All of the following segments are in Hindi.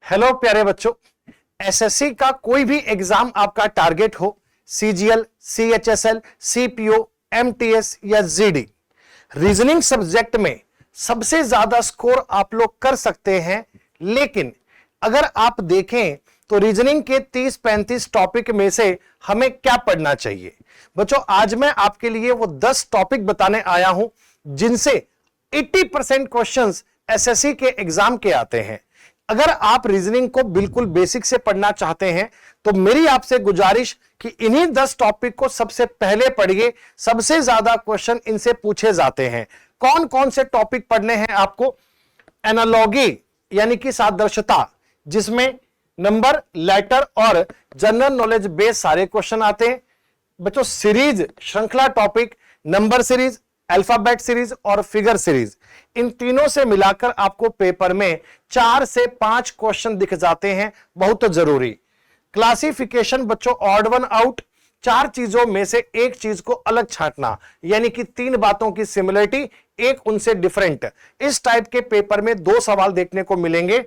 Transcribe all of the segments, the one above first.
हेलो प्यारे बच्चों, एसएससी का कोई भी एग्जाम आपका टारगेट हो, सीजीएल, सीएचएसएल, सीपीओ, एमटीएस या जीडी, रीजनिंग सब्जेक्ट में सबसे ज्यादा स्कोर आप लोग कर सकते हैं। लेकिन अगर आप देखें तो रीजनिंग के 30-35 टॉपिक में से हमें क्या पढ़ना चाहिए। बच्चों, आज मैं आपके लिए वो 10 टॉपिक बताने आया हूं जिनसे 80% क्वेश्चंस एसएससी के एग्जाम के आते हैं। अगर आप रीजनिंग को बिल्कुल बेसिक से पढ़ना चाहते हैं तो मेरी आपसे गुजारिश कि इन्हीं 10 टॉपिक को सबसे पहले पढ़िए। सबसे ज्यादा क्वेश्चन इनसे पूछे जाते हैं। कौन कौन से टॉपिक पढ़ने हैं आपको? एनालॉगी यानी कि सादृश्यता, जिसमें नंबर, लेटर और जनरल नॉलेज बेस्ड सारे क्वेश्चन आते हैं। बच्चों, सीरीज, श्रृंखला topic, number series, alphabet series और फिगर सीरीज, इन तीनों से मिलाकर आपको पेपर में 4 से 5 क्वेश्चन दिख जाते हैं, बहुत जरूरी। क्लासिफिकेशन बच्चों, ऑड वन आउट, 4 चीजों में से एक चीज को अलग छांटना, यानी कि 3 बातों की सिमिलरिटी, एक उनसे डिफरेंट। इस टाइप के पेपर में 2 सवाल देखने को मिलेंगे।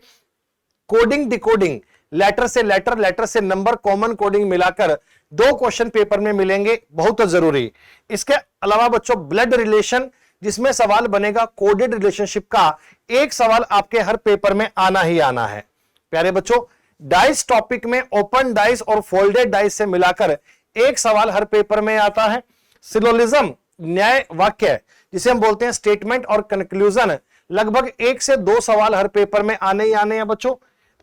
कोडिंग डिकोडिंग, लेटर से लेटर, लेटर से नंबर, कॉमन कोडिंग मिलाकर 2 क्वेश्चन पेपर में मिलेंगे, बहुत जरूरी। इसके अलावा बच्चों, ब्लड रिलेशन, जिसमें सवाल बनेगा कोडेड रिलेशनशिप का, एक सवाल आपके हर पेपर में आना ही आना है। प्यारे बच्चों, डाइस टॉपिक में ओपन डाइस और फोल्डेड डाइस से मिलाकर एक सवाल हर पेपर में आता है। सिलोजिज्म, न्याय वाक्य, जिसे हम बोलते हैं स्टेटमेंट और कंक्लूजन, लगभग 1 से 2 सवाल हर पेपर में आने ही आने हैं बच्चों।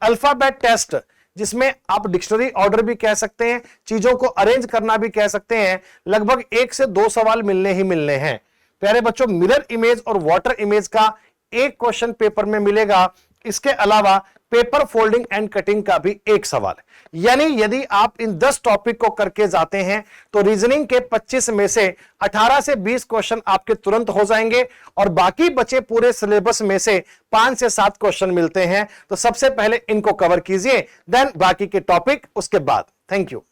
अल्फाबेट टेस्ट, जिसमें आप डिक्शनरी ऑर्डर भी कह सकते हैं, चीजों को अरेंज करना भी कह सकते हैं, लगभग 1 से 2 सवाल मिलने ही मिलने हैं। प्यारे बच्चों, मिरर इमेज और वाटर इमेज का एक क्वेश्चन पेपर में मिलेगा। इसके अलावा पेपर फोल्डिंग एंड कटिंग का भी एक सवाल। यानी यदि आप इन 10 टॉपिक को करके जाते हैं तो रीजनिंग के 25 में से 18 से 20 क्वेश्चन आपके तुरंत हो जाएंगे और बाकी बचे पूरे सिलेबस में से 5 से 7 क्वेश्चन मिलते हैं। तो सबसे पहले इनको कवर कीजिए, देन बाकी के टॉपिक उसके बाद। Thank you.